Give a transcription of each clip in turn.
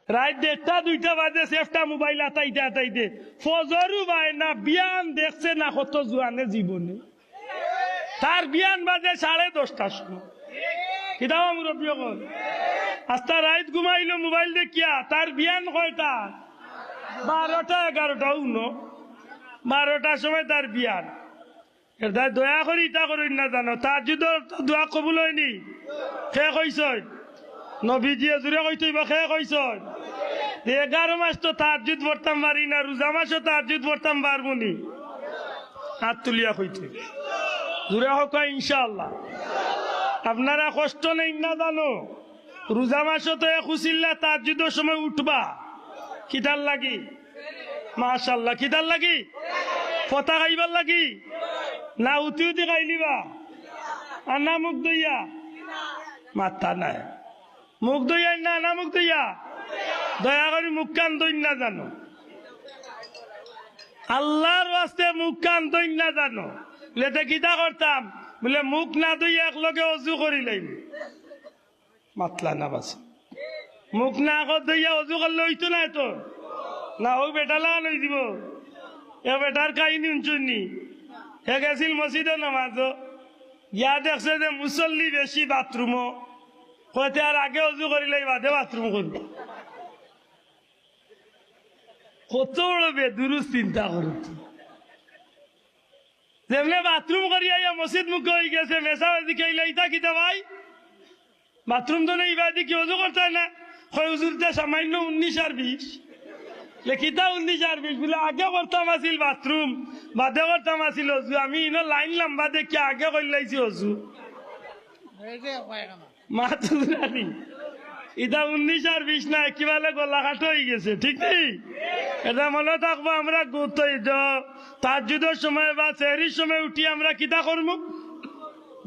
রাত 1টা 2টা বাজে সেফটা মোবাইল আতাইতে ফজরু ভাই না বিয়ান দেখছে না কত জোয়ানের জীবনে তার বিয়ান বাজে 10:30টার সময় কিতাব মুরব্বী কল আস্তা রাত ঘুমাইলো মোবাইল দেখিয়া তার বিয়ান কয়টা 12টা 11টা 12টার সময় তার বিয়ান এটা দয়া করি ইটা করি না জানো তার যদি দোয়া কবুল হয়নি খে কইস নবীজিয়ে জুড়ে কইতইব খে কইস 11 মাস তো তাহাজ্জুদ পড়তাম পারি না রোজা মাসও তাহাজ্জুদ পড়তাম পারবনি হাত তুলিয়া কইতে জুড়ে হোক ইনশাআল্লাহ আপনারা কষ্ট নেই না জানো রোজা মাসও তো খুশিল্লা তাহাজ্জুদের সময় উঠবা কিতার লাগি মাশাআল্লাহ কিতার লাগি পতা খাইবার লাগি না উতি খাইলিবা আর না মুখ দইয়া মাথা নাই মুখ দইয়া না মুখ দইয়া দয়া করে মুখ কান দইন না জানো আল্লাহর ওয়াস্তে মুখ কান দইন না জানো লেতে কিতা করতাম বলে মুখ না দইয়া একলগে অজু করিলাম মাতলা না বাস মুখ না দইয়া অজু করলে হইতো না তো না ও বেটা লাগা লই দিব এ বেটার কাহিনী শুননি হে গেছিল মসজিদে নামাজ ইয়া দেখছে যে মুসল্লি বেশি বাথরুমও কইতে আর আগে অজু করিলাই বাদে বাথরুম করবো কত বড় বেদুরুস চিন্তা করত যেমনি বাথরুম করিয়া মসজিদ মুখ হয়ে গেছে মেসাবাদি খেলে ইটা কিতা ভাই বাথরুম তো নেই ইবাদি কি অজু করতে না হয় হুজুরটা সামান্য 19 আর 20 লেখিতা 19 আর 20 বলে আগে করতাম আসিল বাথরুম বাদে করতাম আসিল অজু আমি ইনো লাইন লম্বা দেখি আগে করলাইছি অজু মা তুলানি এটা 19 আর 20 না একেবারে গলা কাটো হয়ে গেছে ঠিক নেই এটা মনে থাকবো আমরা গুরুত্ব তাহাজ্জুদের সময় বা সেহরির সময় উঠি আমরা কিতা করবো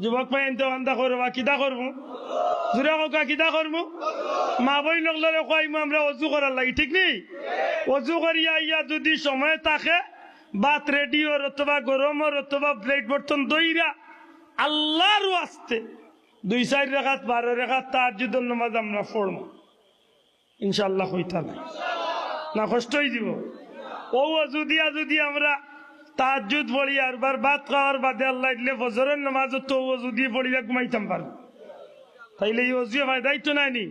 যুবক ভাই এনতে বান্ধা করবা কিতা করবো জুড়ে কোকা কিতা করবো মা বই নগলরে কইমু আমরা অজু করার লাগি ঠিক নেই অজু করিয়া ইয়া যদি সময় থাকে ভাত রেডিওর অথবা গরমর অথবা প্লেট বর্তন দইরা আল্লাহর ওয়াস্তে 2-4 রাকাত 12 রাকাত তাহাজ্জুদের নামাজ আমরা পড়বো ইনশাআল্লাহ হইতা না কষ্ট হয়ে দিব ও যদি আমরা তাহাজ্জুদ পড়ি আর বার ভাত খাওয়ার বাদে আল্লাহ দিলে ফজরের নামাজ তো যদি পড়িয়া ঘুমাইতাম পারবো তাইলে এই অজু ফায়দাইতো নাইনি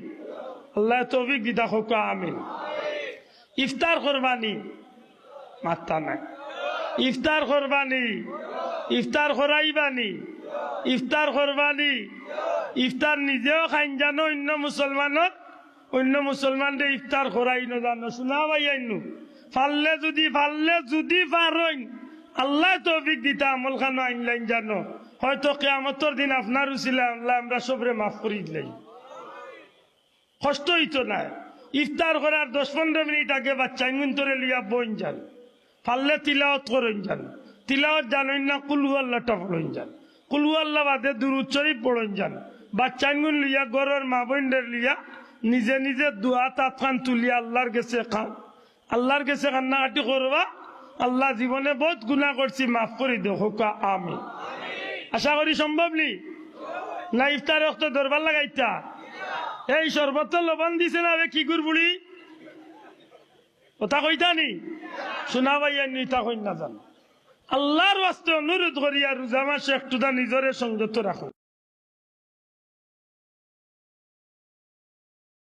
আল্লাহ তৌফিক দিতা হোক আমিন ইফতার করবানি মাত্তা নাই ইফতার করবানি ইফতার করাইবানি ইফতার করবানি ইফতার নিজেও খাইন জানো অন্য মুসলমানদের ইফতার করাই না জানো শোনা ভাই আইনু ফাললে যদি পারইন আল্লাহ তৌফিক দিতা আমল খানো আইনলাইন জানো হয়তো কিয়ামতের দিন আপনার উসিলা আল্লাহ আমরা সবরে মাফ করে দিলাই কষ্ট হইতো না ইফতার করার 10-15 মিনিট আগে বাচ্চা ইনতরে লিয়া বইন যান ফাললে তিলাওয়াত করেন যান তিলাওয়াত জানেন না কুলহু আল্লাহটা পড়েন যান কুলহু আল্লাহ বাদে দুরূদ শরীফ পড়েন যান বাচ্চা ইনগুন লিয়া ঘরের মা বোনদের লিয়া নিজে নিজে দোয়া তাৎখান তুলিয়া আল্লাহর কাছে কান্নাকাটি করবা আল্লাহ জীবনে বহুত গুনাহ করছি মাফ করে দেও হোকা আমিন আশা করি সম্ভব নি না ইফতার রক্ত দরবার লাগাইতা এই শরবত লবণ দিছে না কি গুড় বুড়ি ওটা কইতা নি শোনা ভাইয়া নিতা কই না জান আল্লাহর ওয়াস্তে অনুরোধ করিয়া রোজা মাসে একটু নিজরে সংযত রাখো।